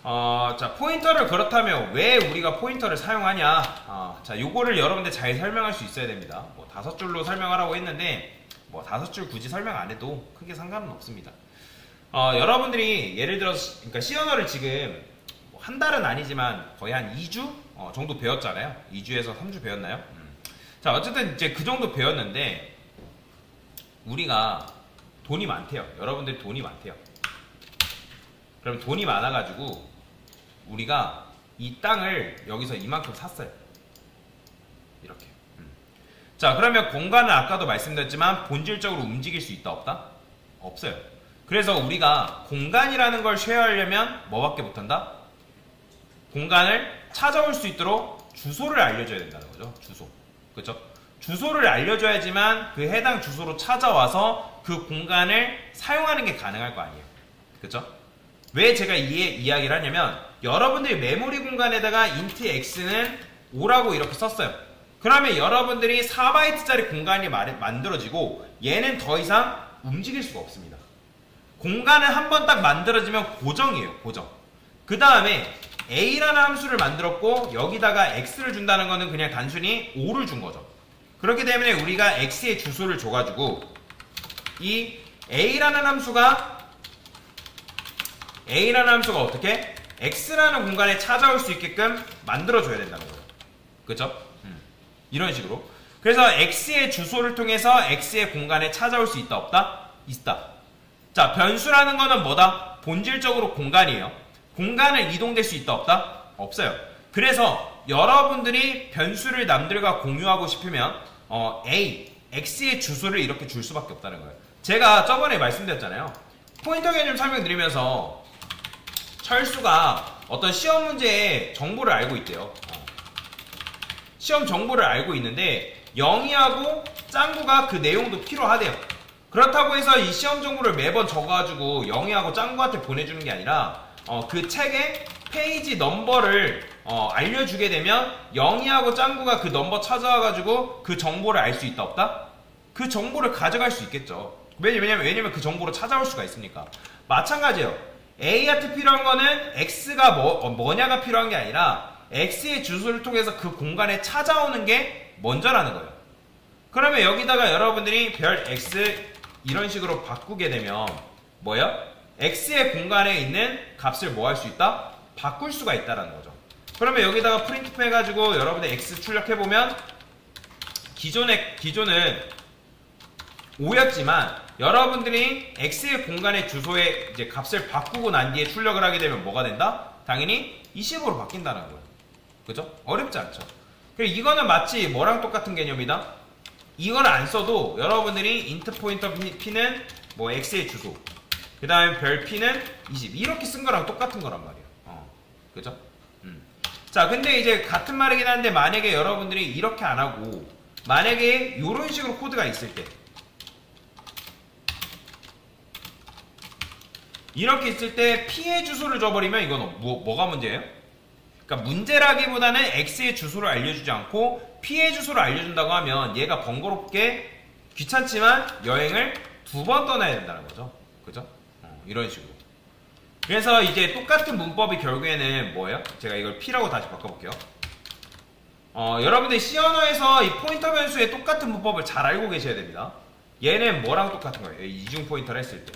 자, 포인터를 그렇다면 왜 우리가 포인터를 사용하냐? 자, 요거를 여러분들 잘 설명할 수 있어야 됩니다. 뭐 5줄로 설명하라고 했는데 뭐 5줄 굳이 설명 안 해도 크게 상관은 없습니다. 여러분들이 예를 들어서 그러니까 C 언어를 지금 뭐 한 달은 아니지만 거의 한 2주 정도 배웠잖아요. 2주에서 3주 배웠나요? 자, 어쨌든 이제 그 정도 배웠는데 우리가 돈이 많대요. 여러분들이 돈이 많대요. 그럼 돈이 많아가지고 우리가 이 땅을 여기서 이만큼 샀어요. 이렇게. 자, 그러면 공간은 아까도 말씀드렸지만 본질적으로 움직일 수 있다 없다? 없어요. 그래서 우리가 공간이라는 걸 쉐어하려면 뭐밖에 못한다? 공간을 찾아올 수 있도록 주소를 알려줘야 된다는 거죠. 주소. 그렇죠? 주소를 알려줘야지만 그 해당 주소로 찾아와서 그 공간을 사용하는 게 가능할 거 아니에요. 그렇죠? 왜 제가 이야기를 하냐면 여러분들이 메모리 공간에다가 int x는 5라고 이렇게 썼어요. 그러면 여러분들이 4바이트짜리 공간이 만들어지고 얘는 더 이상 움직일 수가 없습니다. 공간은 한번 딱 만들어지면 고정이에요. 고정. 그 다음에 a라는 함수를 만들었고 여기다가 x를 준다는 거는 그냥 단순히 5를 준 거죠. 그렇기 때문에 우리가 x의 주소를 줘가지고 이 a라는 함수가 어떻게? x라는 공간에 찾아올 수 있게끔 만들어줘야 된다는 거예요. 그쵸? 이런 식으로. 그래서 x의 주소를 통해서 x의 공간에 찾아올 수 있다 없다? 있다. 자, 변수라는 거는 뭐다? 본질적으로 공간이에요. 공간을 이동될 수 있다 없다? 없어요. 그래서 여러분들이 변수를 남들과 공유하고 싶으면 x의 주소를 이렇게 줄 수밖에 없다는 거예요. 제가 저번에 말씀드렸잖아요. 포인터 개념 설명드리면서 철수가 어떤 시험 문제의 정보를 알고 있대요. 시험 정보를 알고 있는데 영희하고 짱구가 그 내용도 필요하대요. 그렇다고 해서 이 시험 정보를 매번 적어가지고 영희하고 짱구한테 보내주는 게 아니라 그 책의 페이지 넘버를 알려주게 되면 영희하고 짱구가 그 넘버 찾아와가지고 그 정보를 알 수 있다 없다? 그 정보를 가져갈 수 있겠죠. 왜냐면 그 정보로 찾아올 수가 있으니까. 마찬가지예요. A한테 필요한 거는 X가 뭐냐가 필요한 게 아니라 X의 주소를 통해서 그 공간에 찾아오는 게 먼저라는 거예요. 그러면 여기다가 여러분들이 별 X 이런 식으로 바꾸게 되면 뭐예요? X의 공간에 있는 값을 뭐 할 수 있다? 바꿀 수가 있다라는 거죠. 그러면 여기다가 프린트프 해가지고 여러분들 X 출력해보면 기존은 5였지만 여러분들이 X의 공간의 주소에 이제 값을 바꾸고 난 뒤에 출력을 하게 되면 뭐가 된다? 당연히 20으로 바뀐다는 거예요. 그죠? 어렵지 않죠? 그리고 이거는 마치 뭐랑 똑같은 개념이다? 이걸 안 써도 여러분들이 int 포인터 p는 뭐 X의 주소, 그 다음에 별 p는 20 이렇게 쓴 거랑 똑같은 거란 말이에요. 그죠? 자, 근데 이제 같은 말이긴 한데 만약에 여러분들이 이렇게 안 하고 만약에 이런 식으로 코드가 있을 때 이렇게 있을 때 P의 주소를 줘버리면 이건 뭐가 문제예요? 그러니까 문제라기보다는 X의 주소를 알려주지 않고 P의 주소를 알려준다고 하면 얘가 번거롭게 귀찮지만 여행을 2번 떠나야 된다는 거죠. 그죠? 이런 식으로. 그래서 이제 똑같은 문법이 결국에는 뭐예요? 제가 이걸 P라고 다시 바꿔볼게요. 여러분들 C 언어에서 이 포인터 변수의 똑같은 문법을 잘 알고 계셔야 됩니다. 얘는 뭐랑 똑같은 거예요? 이중 포인터를 했을 때.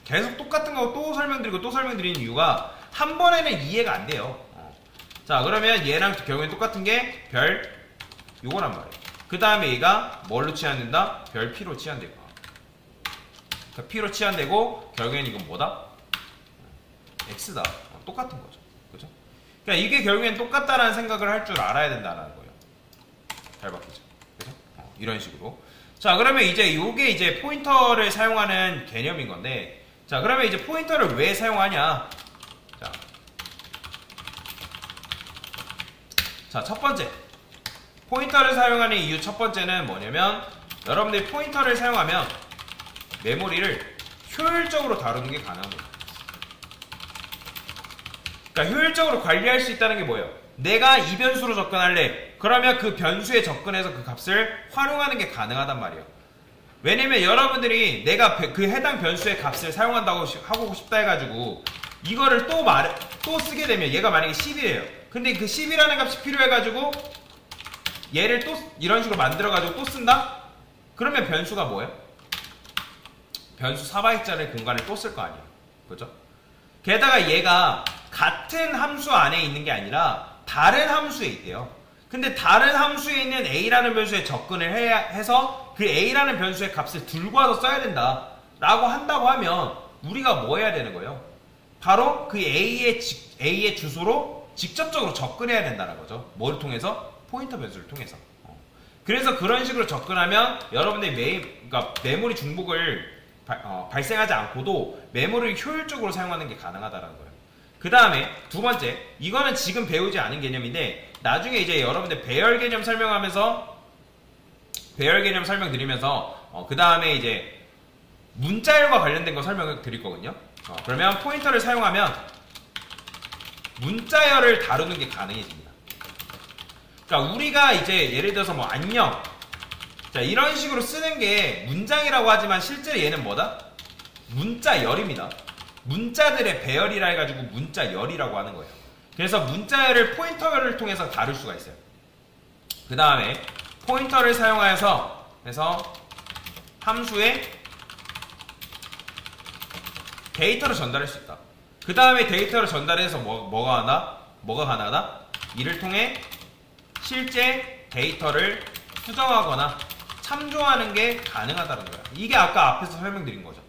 계속 똑같은 거 또 설명드리고 또 설명드리는 이유가 한 번에는 이해가 안 돼요. 자, 그러면 얘랑 결국엔 똑같은 게 별 요거란 말이에요. 그 다음에 얘가 뭘로 치환된다? 별 P로 치환되고. 그러니까 P로 치환되고 결국엔 이건 뭐다? X다. 똑같은 거죠. 그죠? 그러니까 이게 결국엔 똑같다라는 생각을 할 줄 알아야 된다는 거예요. 잘 바뀌죠. 그죠? 이런 식으로. 자, 그러면 이제 요게 이제 포인터를 사용하는 개념인 건데, 자, 그러면 이제 포인터를 왜 사용하냐? 자, 첫 번째. 포인터를 사용하는 이유 첫 번째는 뭐냐면, 여러분들이 포인터를 사용하면 메모리를 효율적으로 다루는 게 가능합니다. 그러니까 효율적으로 관리할 수 있다는 게 뭐예요? 내가 이 변수로 접근할래. 그러면 그 변수에 접근해서 그 값을 활용하는 게 가능하단 말이에요. 왜냐면 여러분들이 내가 그 해당 변수의 값을 사용한다고 하고 싶다 해가지고 이거를 또 쓰게 되면 얘가 만약에 10이에요. 근데 그 10이라는 값이 필요해가지고 얘를 또 이런 식으로 만들어가지고 또 쓴다? 그러면 변수가 뭐예요? 변수 4바이트짜리 공간을 또 쓸 거 아니에요. 그죠? 게다가 얘가 같은 함수 안에 있는 게 아니라 다른 함수에 있대요. 근데 다른 함수에 있는 a라는 변수에 접근을 해서 그 a라는 변수의 값을 들고 와서 써야 된다 라고 한다고 하면 우리가 뭐 해야 되는 거예요? 바로 그 a의 주소로 직접적으로 접근해야 된다는 거죠. 뭐를 통해서? 포인터 변수를 통해서. 그래서 그런 식으로 접근하면 여러분들이 그러니까 메모리 중복을 발생하지 않고도 메모리를 효율적으로 사용하는 게 가능하다는 거예요. 그 다음에 두 번째, 이거는 지금 배우지 않은 개념인데 나중에 이제 여러분들 배열 개념 설명하면서 배열 개념 설명드리면서 그 다음에 이제 문자열과 관련된 거 설명을 드릴 거거든요. 그러면 포인터를 사용하면 문자열을 다루는 게 가능해집니다. 그러니까 우리가 이제 예를 들어서 뭐 안녕 자 이런 식으로 쓰는 게 문장이라고 하지만 실제로 얘는 뭐다? 문자열입니다. 문자들의 배열이라 해가지고 문자열이라고 하는 거예요. 그래서 문자열을 포인터를 통해서 다룰 수가 있어요. 그 다음에 포인터를 사용하여서 함수에 데이터를 전달할 수 있다. 그 다음에 데이터를 전달해서 뭐가 가능하다? 이를 통해 실제 데이터를 수정하거나 참조하는 게 가능하다는 거야. 이게 아까 앞에서 설명드린 거죠.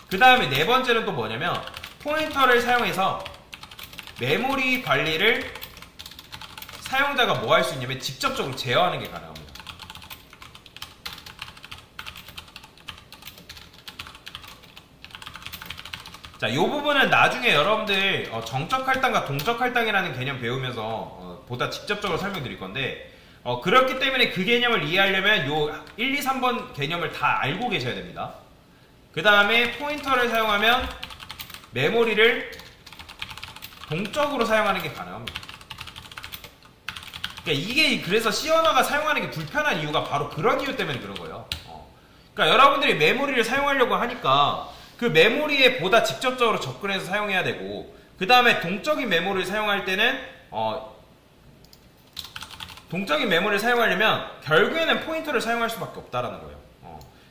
그 다음에 네 번째는 또 뭐냐면 포인터를 사용해서 메모리 관리를 사용자가 뭐 할 수 있냐면 직접적으로 제어하는 게 가능합니다. 자, 이 부분은 나중에 여러분들 정적 할당과 동적 할당이라는 개념 배우면서 보다 직접적으로 설명드릴 건데 그렇기 때문에 그 개념을 이해하려면 요 1, 2, 3번 개념을 다 알고 계셔야 됩니다. 그 다음에 포인터를 사용하면 메모리를 동적으로 사용하는 게 가능합니다. 그러니까 이게 그래서 C 언어가 사용하는 게 불편한 이유가 바로 그런 이유 때문에 그런 거예요. 그러니까 여러분들이 메모리를 사용하려고 하니까 그 메모리에 보다 직접적으로 접근해서 사용해야 되고 그 다음에 동적인 메모리를 사용할 때는 동적인 메모리를 사용하려면 결국에는 포인터를 사용할 수밖에 없다라는 거예요.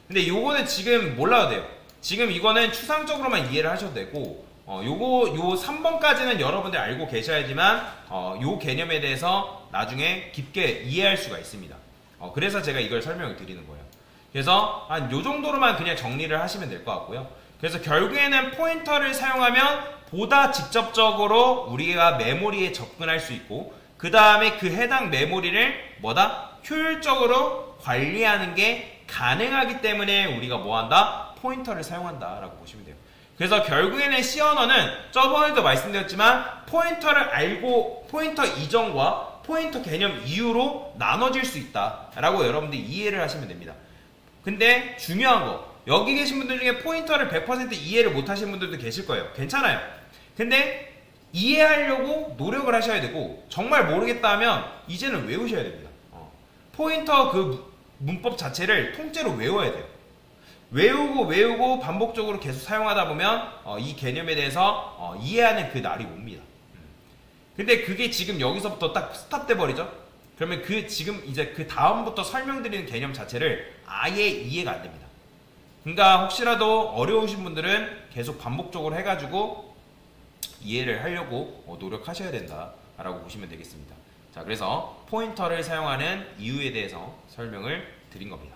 근데 요거는 지금 몰라도 돼요. 지금 이거는 추상적으로만 이해를 하셔도 되고 요 3번까지는 여러분들 알고 계셔야지만 요 개념에 대해서 나중에 깊게 이해할 수가 있습니다. 그래서 제가 이걸 설명을 드리는 거예요. 그래서 한 요 정도로만 그냥 정리를 하시면 될 것 같고요. 그래서 결국에는 포인터를 사용하면 보다 직접적으로 우리가 메모리에 접근할 수 있고 그 다음에 그 해당 메모리를 효율적으로 관리하는 게 가능하기 때문에 우리가 뭐한다? 포인터를 사용한다 라고 보시면 돼요. 그래서 결국에는 C 언어는 저번에도 말씀드렸지만 포인터를 알고 포인터 이전과 포인터 개념 이후로 나눠질 수 있다 라고 여러분들이 이해를 하시면 됩니다. 근데 중요한 거 여기 계신 분들 중에 포인터를 100% 이해를 못 하시는 분들도 계실 거예요. 괜찮아요. 근데 이해하려고 노력을 하셔야 되고 정말 모르겠다 하면 이제는 외우셔야 됩니다. 포인터 그 문법 자체를 통째로 외워야 돼요. 외우고 반복적으로 계속 사용하다 보면 이 개념에 대해서 이해하는 그 날이 옵니다. 근데 그게 지금 여기서부터 딱 스탑돼 버리죠? 그러면 지금 이제 그 다음부터 설명드리는 개념 자체를 아예 이해가 안 됩니다. 그러니까 혹시라도 어려우신 분들은 계속 반복적으로 해가지고 이해를 하려고 노력하셔야 된다라고 보시면 되겠습니다. 자, 그래서 포인터를 사용하는 이유에 대해서 설명을 드린 겁니다.